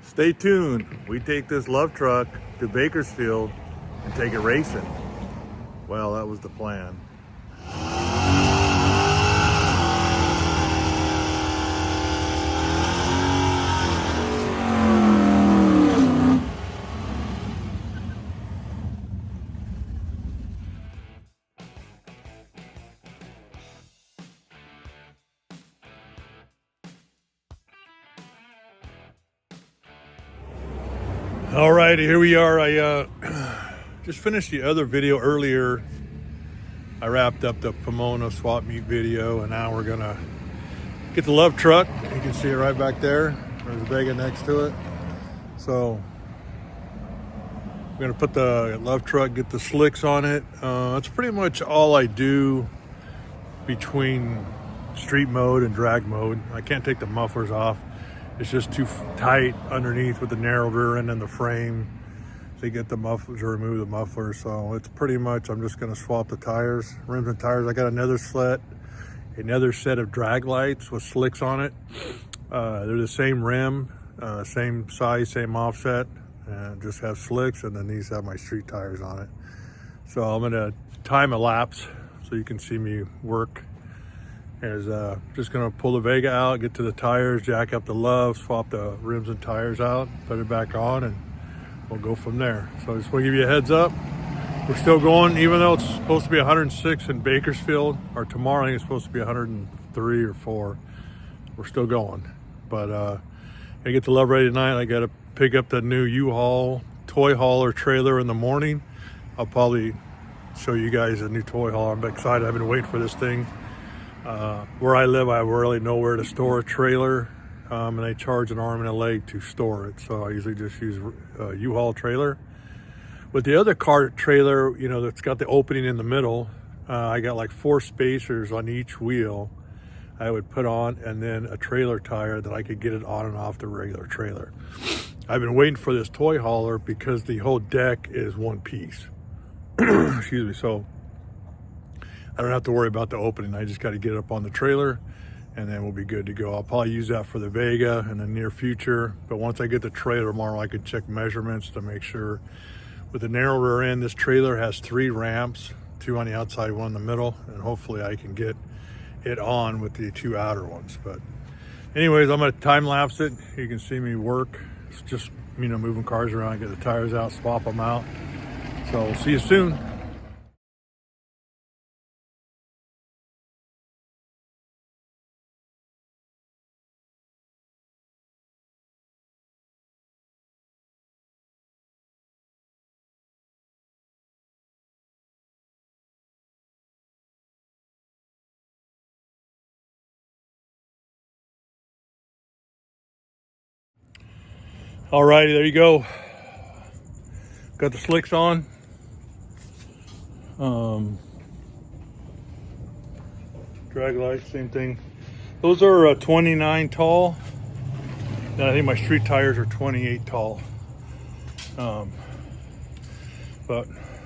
Stay tuned. We take this love truck to Bakersfield and take it racing. Well, that was the plan. All right, here we are. I just finished the other video earlier. I wrapped up the Pomona swap meet video, and now we're gonna get the love truck. You can see it right back there. There's a Vega next to it. So we're gonna put the love truck, get the slicks on it. That's pretty much all I do between street mode and drag mode. I can't take the mufflers off. It's just too tight underneath with the narrow rear end and the frame to get the mufflers or remove the mufflers. So it's pretty much, I'm just gonna swap the tires, rims and tires. I got another set of drag lights with slicks on it. They're the same rim, same size, same offset, and just have slicks, and then these have my street tires on it. So I'm gonna time a lapse so you can see me work. Is just gonna pull the Vega out, get to the tires, jack up the love, swap the rims and tires out, put it back on, and we'll go from there. So I just want to give you a heads up. We're still going, even though it's supposed to be 106 in Bakersfield, or tomorrow I think it's supposed to be 103 or 4. We're still going. But I get the love ready tonight. I gotta pick up the new U-Haul toy hauler trailer in the morning. I'll probably show you guys a new toy hauler. I'm excited. I've been waiting for this thing. Where I live, I have really nowhere to store a trailer, and they charge an arm and a leg to store it. So I usually just use a U-Haul trailer. With the other car trailer, you know, that's got the opening in the middle, I got like 4 spacers on each wheel I would put on, and then a trailer tire that I could get it on and off the regular trailer. I've been waiting for this toy hauler because the whole deck is one piece. Excuse me. So I don't have to worry about the opening. I just got to get it up on the trailer, and then we'll be good to go. I'll probably use that for the Vega in the near future. But once I get the trailer tomorrow, I can check measurements to make sure. With the narrow rear end, this trailer has 3 ramps, 2 on the outside, 1 in the middle, and hopefully I can get it on with the 2 outer ones. But anyways, I'm gonna time lapse it. You can see me work. It's just, you know, moving cars around, get the tires out, swap them out. So we'll see you soon. Alrighty, there you go. Got the slicks on. Drag lights, same thing. Those are 29 tall. And I think my street tires are 28 tall. But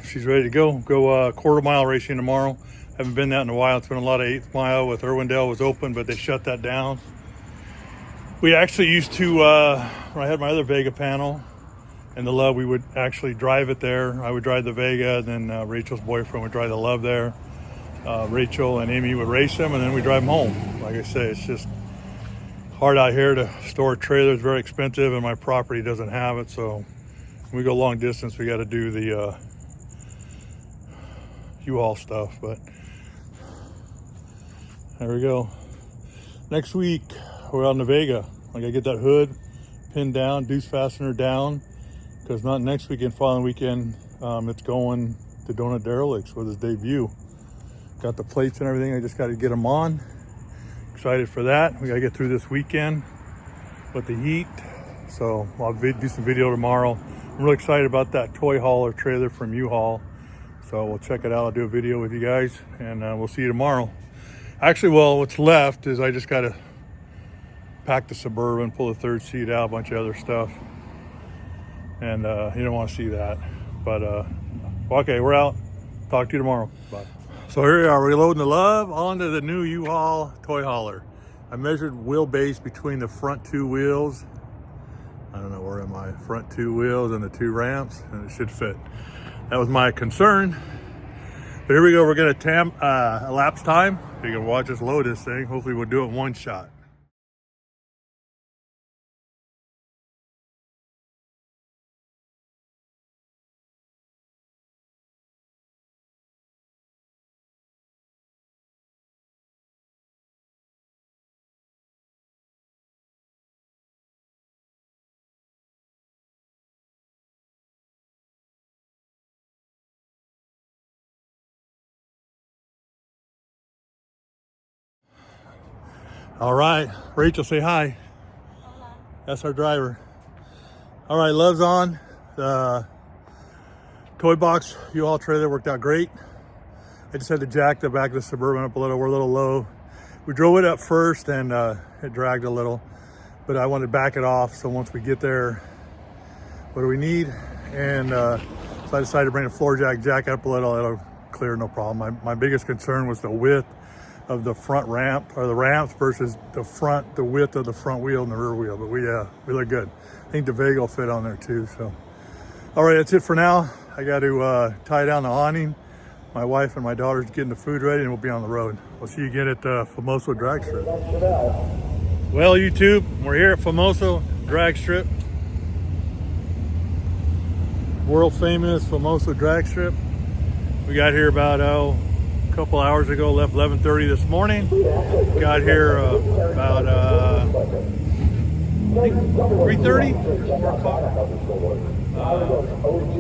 she's ready to go. Go quarter mile racing tomorrow. Haven't been that in a while. It's been a lot of 8th mile with Irwindale was open, but they shut that down. We actually used to, when I had my other Vega panel and the love, we would actually drive it there. I would drive the Vega, and then Rachel's boyfriend would drive the love there. Rachel and Amy would race them, and then we drive them home. Like I say, it's just hard out here to store a trailer. It's very expensive, and my property doesn't have it. So when we go long distance, we got to do the U-Haul stuff. But there we go. Next week, we're out in the Vega. I gotta get that hood pinned down, deuce fastener down, because not next weekend, following weekend, it's going to Donut Derelicts with his debut. Got the plates and everything. I just got to get them on. Excited for that. We gotta get through this weekend with the heat. So I'll do some video tomorrow. I'm really excited about that toy hauler trailer from U-Haul. So we'll check it out. I'll do a video with you guys, and we'll see you tomorrow. Actually, well, what's left is I just got to pack the Suburban, pull the 3rd seat out, a bunch of other stuff. And you don't want to see that. But, okay, we're out. Talk to you tomorrow. Bye. So here we are, reloading the love onto the new U-Haul toy hauler. I measured wheelbase between the front 2 wheels I don't know, where are my front two wheels and the two ramps, and it should fit. That was my concern. But here we go. We're gonna elapse time. You can watch us load this thing. Hopefully we'll do it in one shot. All right, Rachel, say hi. Hola. That's our driver. All right, Love's on. The toy box U-Haul trailer worked out great. I just had to jack the back of the Suburban up a little. We're a little low. We drove it up first and it dragged a little, but I wanted to back it off. So once we get there, what do we need? And so I decided to bring the floor jack it up a little. It'll clear, no problem. My biggest concern was the width of the front ramp, or the ramps versus the width of the front wheel and the rear wheel. But we look good. I think the Vega will fit on there too. So, all right, that's it for now. I got to tie down the awning. My wife and my daughter's getting the food ready, and we'll be on the road. We'll see you again at Famoso Drag Strip. Well, YouTube, we're here at Famoso Drag Strip. World famous Famoso Drag Strip. We got here about a couple hours ago, left 11:30 this morning. Got here about I think 3:30.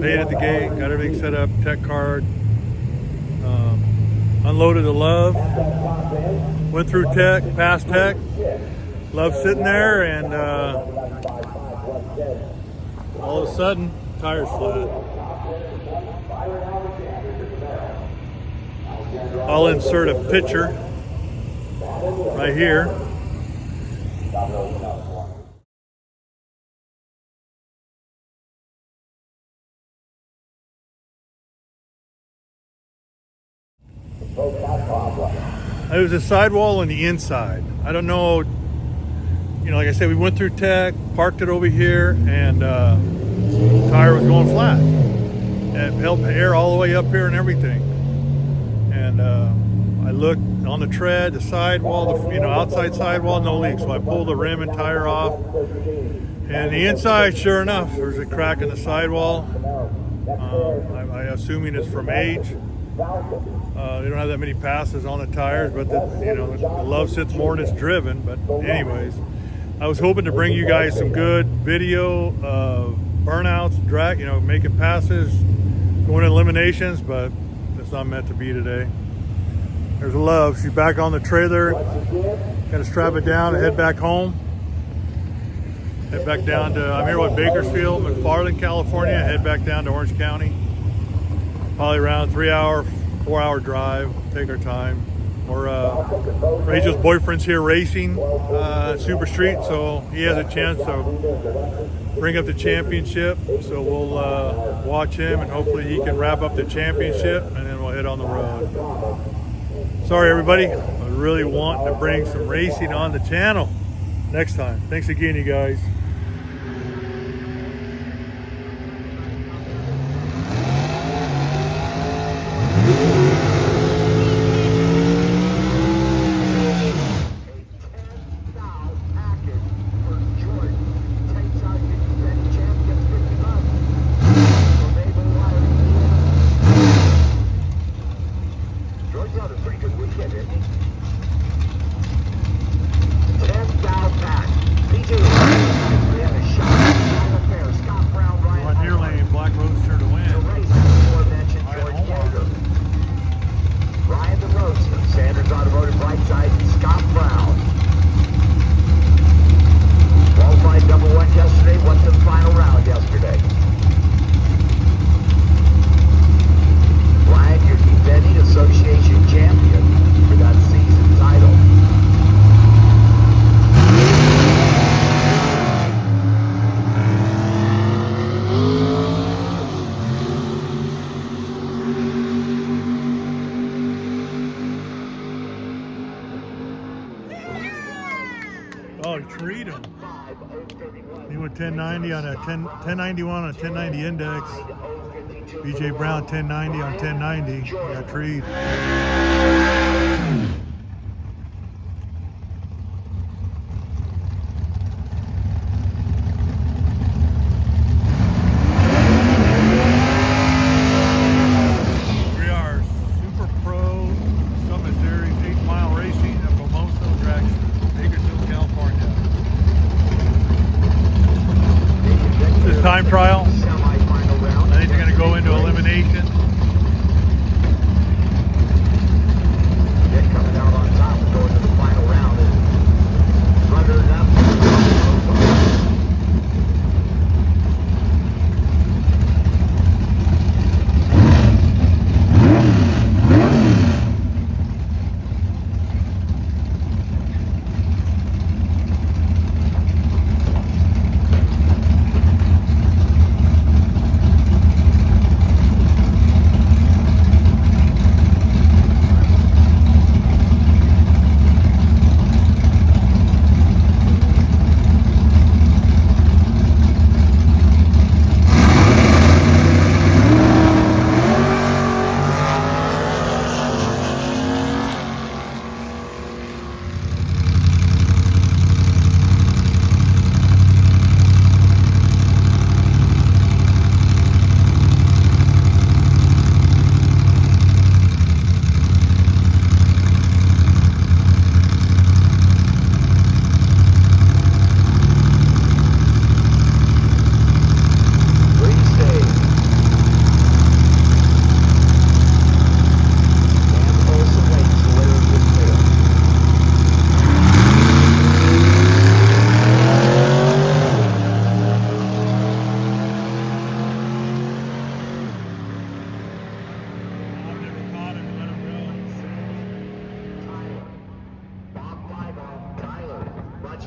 Paid at the gate, got everything set up, tech card. Unloaded the Love, went through tech, past tech. Love sitting there, and all of a sudden, tires flat. I'll insert a picture right here. It was a sidewall on the inside. I don't know, you know, like I said, we went through tech, parked it over here, and tire was going flat. And it held air all the way up here and everything. And I looked on the tread, the sidewall, outside sidewall, no leak. So I pulled the rim and tire off. And the inside, sure enough, there's a crack in the sidewall. I'm assuming it's from age. They don't have that many passes on the tires, but the Love sits more than it's driven. But anyways, I was hoping to bring you guys some good video of burnouts, drag, making passes, going in eliminations, but it's not meant to be today. There's Love. She's back on the trailer. Got to strap it down and head back home. Head back down to, I'm here with Bakersfield, McFarland, California. Head back down to Orange County. Probably around 4-hour drive. Take our time. Rachel's boyfriend's here racing Super Street, so he has a chance to bring up the championship. So we'll watch him, and hopefully he can wrap up the championship, and then we'll head on the road. Sorry, everybody. I really want to bring some racing on the channel next time. Thanks again, you guys. $10,000 pack. He went 1090 on a 1091 on a 1090 index. BJ Brown 1090 on 1090. He got treed. We are Super Pro Summit Series 8-mile racing at Famoso dragstrip, Bakersfield, California. This is time trial. I think they're going to go into elimination. Coming out on top and going to the final round. Runner up.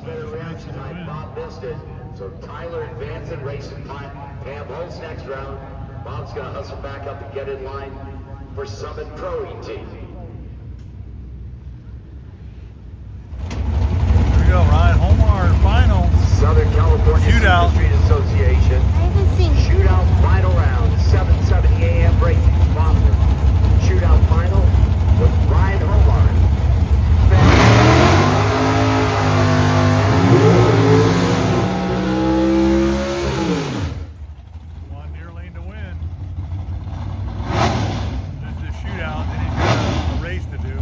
Better round tonight. Bob missed it. So Tyler advancing, racing Pam holds next round. Bob's going to hustle back up and get in line for Summit Pro ET. Here we go, Ryan Homar, final. Southern California Shootout. Street Association. I haven't seen Shootout final round, 7:70 a.m. break. Boston. Shootout final with Ryan Homar. One near lane to win. This is a shootout, then he's got a race to do.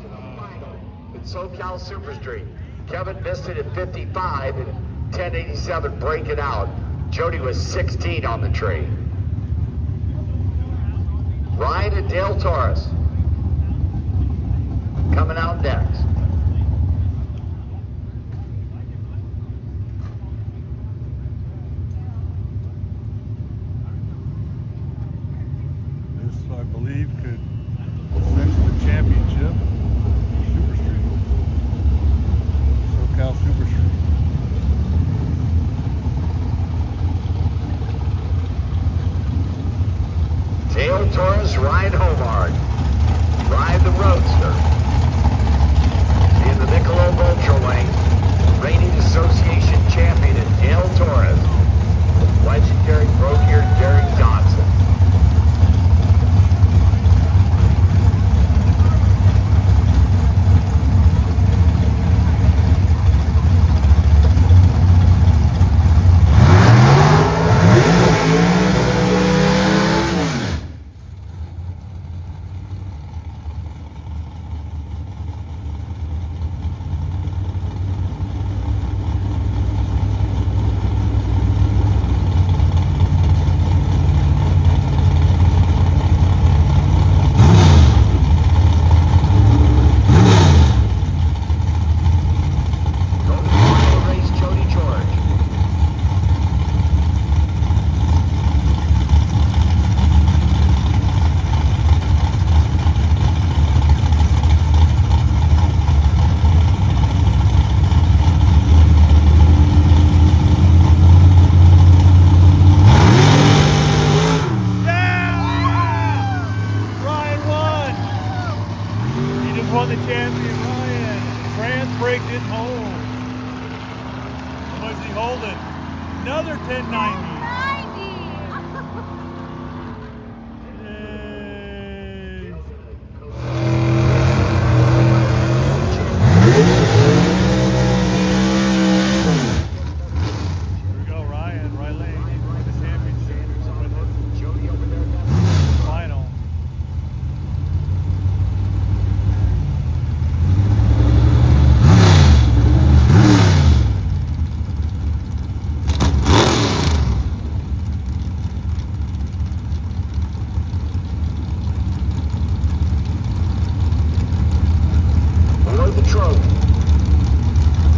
to the final in SoCal Super Street. Kevin missed it at 55 and 1087 breaking out. Jody was 16 on the tree. Ryan and Dale Torres coming out next. This, I believe, could cinch the championship. Super Street. SoCal Super Street. Dale Torres, Ryan Homard. Ryan the Roadster. In the Michelob Ultra Lane, reigning association champion is Dale Torres. Legendary broke-eared Derek Johnson. Won the champion, Ryan. Trans braked it home. How much is he holding? Another 1090. Here we go, Ryan, right lane. The championship. Final.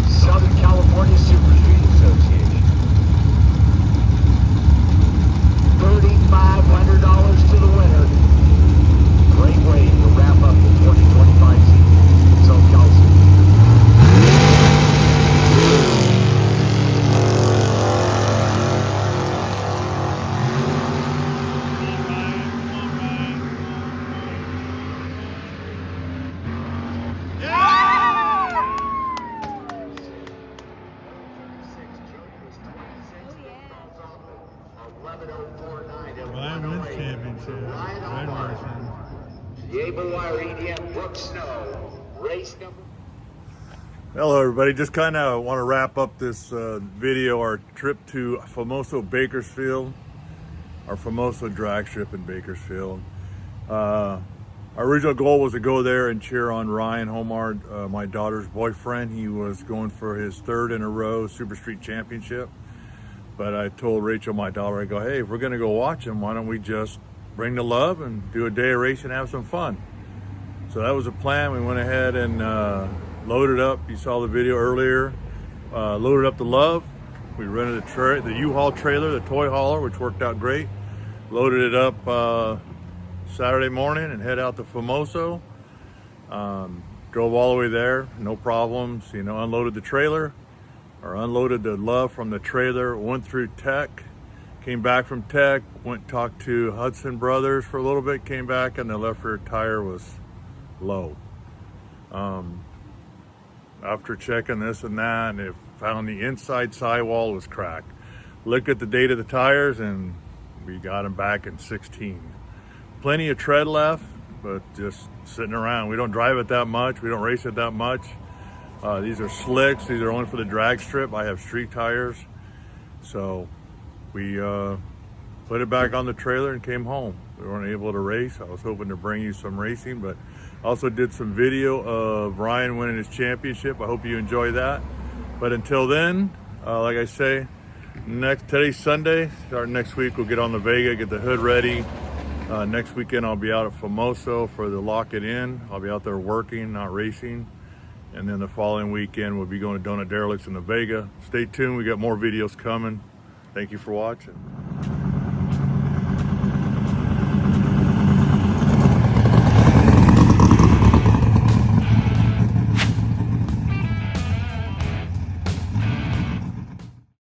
Southern California Super Street Association. $3,500 to the winner. Great way to wrap up the 2025 season. SoCal Super. Ryan wins championship. Ryan The Able Wire EDM Brooke Snow. Race number. Hello everybody, just kind of want to wrap up this video, our trip to Famoso Bakersfield, our Famoso drag strip in Bakersfield. Our original goal was to go there and cheer on Ryan Homard, my daughter's boyfriend. He was going for his third in a row Super Street Championship. But I told Rachel, my daughter, I go, hey, if we're gonna go watch him, why don't we just bring the love and do a day of racing and have some fun? So that was the plan. We went ahead and loaded up. You saw the video earlier. Loaded up the love. We rented the U-Haul trailer, the toy hauler, which worked out great. Loaded it up Saturday morning and head out to Famoso. Drove all the way there, no problems. You know, unloaded the trailer, or unloaded the love from the trailer, went through tech, came back from tech, went talked to Hudson Brothers for a little bit, came back, and the left rear tire was low. After checking this and that, and it found the inside sidewall was cracked. Looked at the date of the tires, and we got them back in 16. Plenty of tread left, but just sitting around. We don't drive it that much. We don't race it that much. These are slicks. These are only for the drag strip. I have street tires. So we put it back on the trailer and came home. we weren't able to race. I was hoping to bring you some racing, but also did some video of Ryan winning his championship. I hope you enjoy that. But until then, like I say, today's Sunday. Starting next week, we'll get on the Vega, get the hood ready. Next weekend, I'll be out at Famoso for the Lock It In. I'll be out there working, not racing. And then the following weekend, we'll be going to Donut Derelicts in the Vega. Stay tuned. We got more videos coming. Thank you for watching.